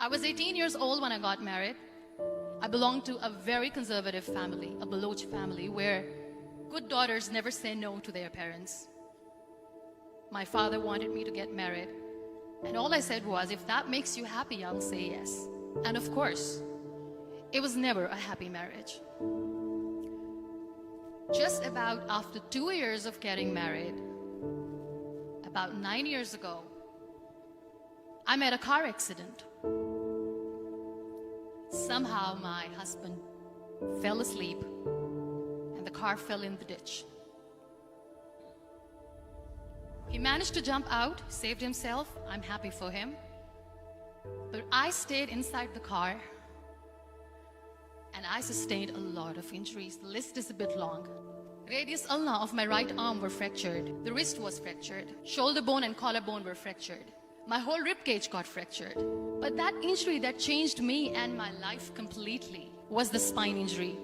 I was 18 years old when I got married. I belonged to a very conservative family, a Baloch family, where good daughters never say no to their parents. My father wanted me to get married, and all I said was, if that makes you happy, I'll say yes. And of course, it was never a happy marriage. Just about after 2 years of getting married, about 9 years ago, I met a car accident. Somehow my husband fell asleep and the car fell in the ditch. He managed to jump out, saved himself. I'm happy for him. But I stayed inside the car and I sustained a lot of injuries. The list is a bit long. Radius ulna of my right arm were fractured. The wrist was fractured. Shoulder bone and collarbone were fractured. My whole rib cage got fractured. But that injury that changed me and my life completely was the spine injury.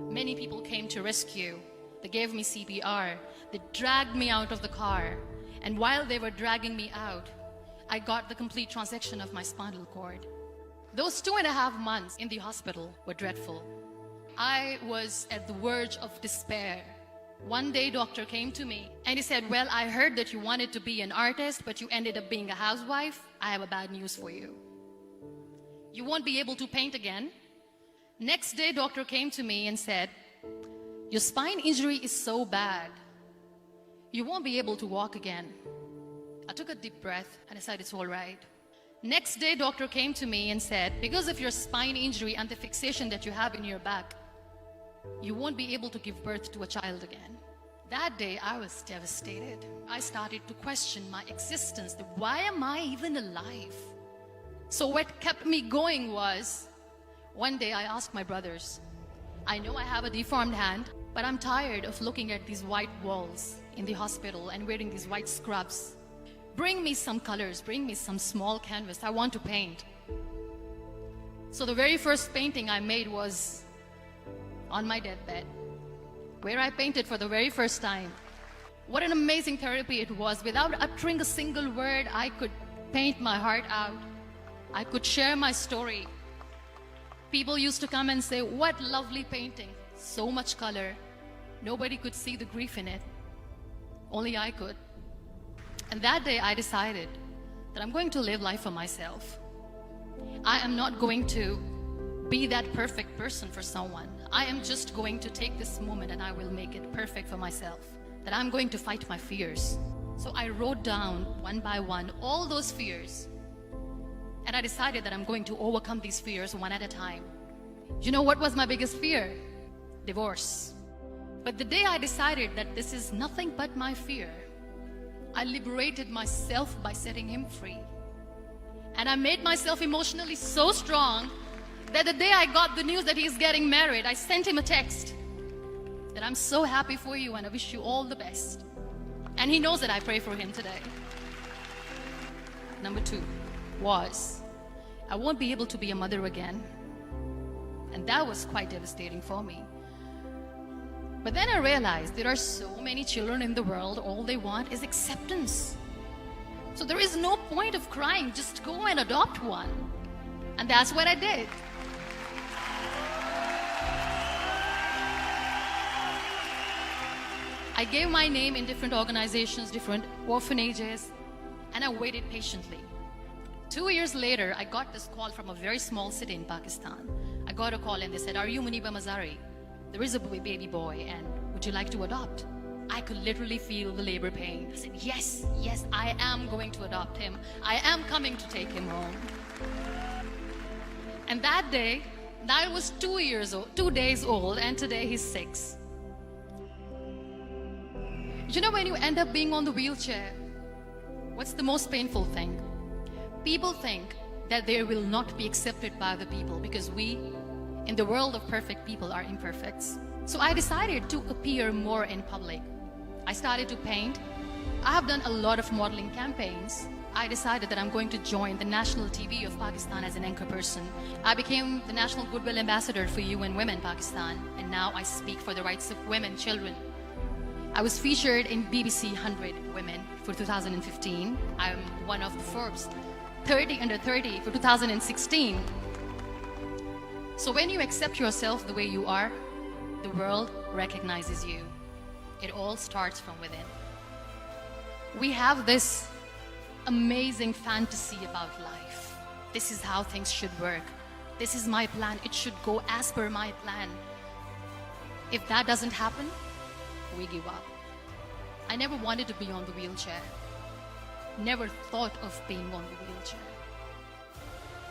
Many people came to rescue. They gave me CPR. They dragged me out of the car. And while they were dragging me out, I got the complete transection of my spinal cord. Those 2.5 months in the hospital were dreadful. I was at the verge of despair. One day, doctor came to me and he said, well, I heard that you wanted to be an artist, but you ended up being a housewife. I have a bad news for you. You won't be able to paint again. Next day, doctor came to me and said, your spine injury is so bad, you won't be able to walk again. I took a deep breath and I said, it's all right. Next day, doctor came to me and said, because of your spine injury and the fixation that you have in your back, you won't be able to give birth to a child again. That day, I was devastated. I started to question my existence. Why am I even alive? So what kept me going was, one day I asked my brothers, I know I have a deformed hand, but I'm tired of looking at these white walls in the hospital and wearing these white scrubs. Bring me some colors, bring me some small canvas. I want to paint. So the very first painting I made was on my deathbed, where I painted for the very first time. What an amazing therapy it was. Without uttering a single word, I could paint my heart out. I could share my story. People used to come and say, what lovely painting, so much color. Nobody could see the grief in it. Only I could. And that day I decided that I'm going to live life for myself. I am not going to be that perfect person for someone. I am just going to take this moment and I will make it perfect for myself. That I'm going to fight my fears. So I wrote down one by one all those fears. And I decided that I'm going to overcome these fears one at a time. You know what was my biggest fear? Divorce. But the day I decided that this is nothing but my fear, I liberated myself by setting him free. And I made myself emotionally so strong that the day I got the news that he's getting married, I sent him a text that I'm so happy for you and I wish you all the best. And he knows that I pray for him today. Number 2 was, I won't be able to be a mother again. And that was quite devastating for me. But then I realized there are so many children in the world, all they want is acceptance. So there is no point of crying, just go and adopt one. And that's what I did. I gave my name in different organizations, different orphanages, and I waited patiently. 2 years later, I got this call from a very small city in Pakistan. I got a call and they said, are you Muniba Mazari? There is a baby boy and would you like to adopt? I could literally feel the labor pain. I said, yes, yes, I am going to adopt him. I am coming to take him home. And that day, I was 2 days old, and today he's 6. You know, when you end up being on the wheelchair, what's the most painful thing? People think that they will not be accepted by the people because we, in the world of perfect people, are imperfects. So I decided to appear more in public. I started to paint. I have done a lot of modeling campaigns. I decided that I'm going to join the national TV of Pakistan as an anchor person. I became the National Goodwill Ambassador for UN Women Pakistan, and now I speak for the rights of women, children. I was featured in BBC 100 Women for 2015. I'm one of the Forbes 30 under 30 for 2016. So when you accept yourself the way you are, the world recognizes you. It all starts from within. We have this amazing fantasy about life. This is how things should work. This is my plan. It should go as per my plan. If that doesn't happen, we give up. I never wanted to be on the wheelchair. Never thought of being on the wheelchair.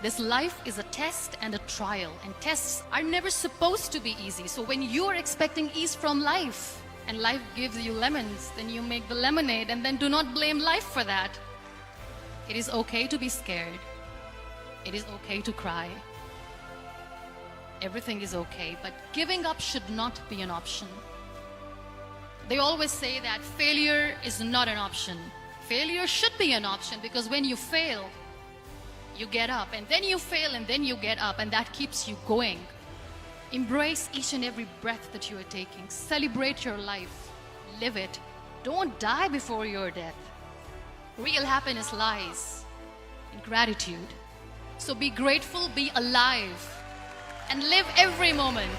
This life is a test and a trial, and tests are never supposed to be easy. So when you're expecting ease from life, and life gives you lemons, then you make the lemonade, and then do not blame life for that. It is okay to be scared. It is okay to cry. Everything is okay, but giving up should not be an option. They always say that failure is not an option. Failure should be an option, because when you fail, you get up, and then you fail, and then you get up, and that keeps you going. Embrace each and every breath that you are taking. Celebrate your life. Live it. Don't die before your death. Real happiness lies in gratitude. So be grateful, be alive, and live every moment.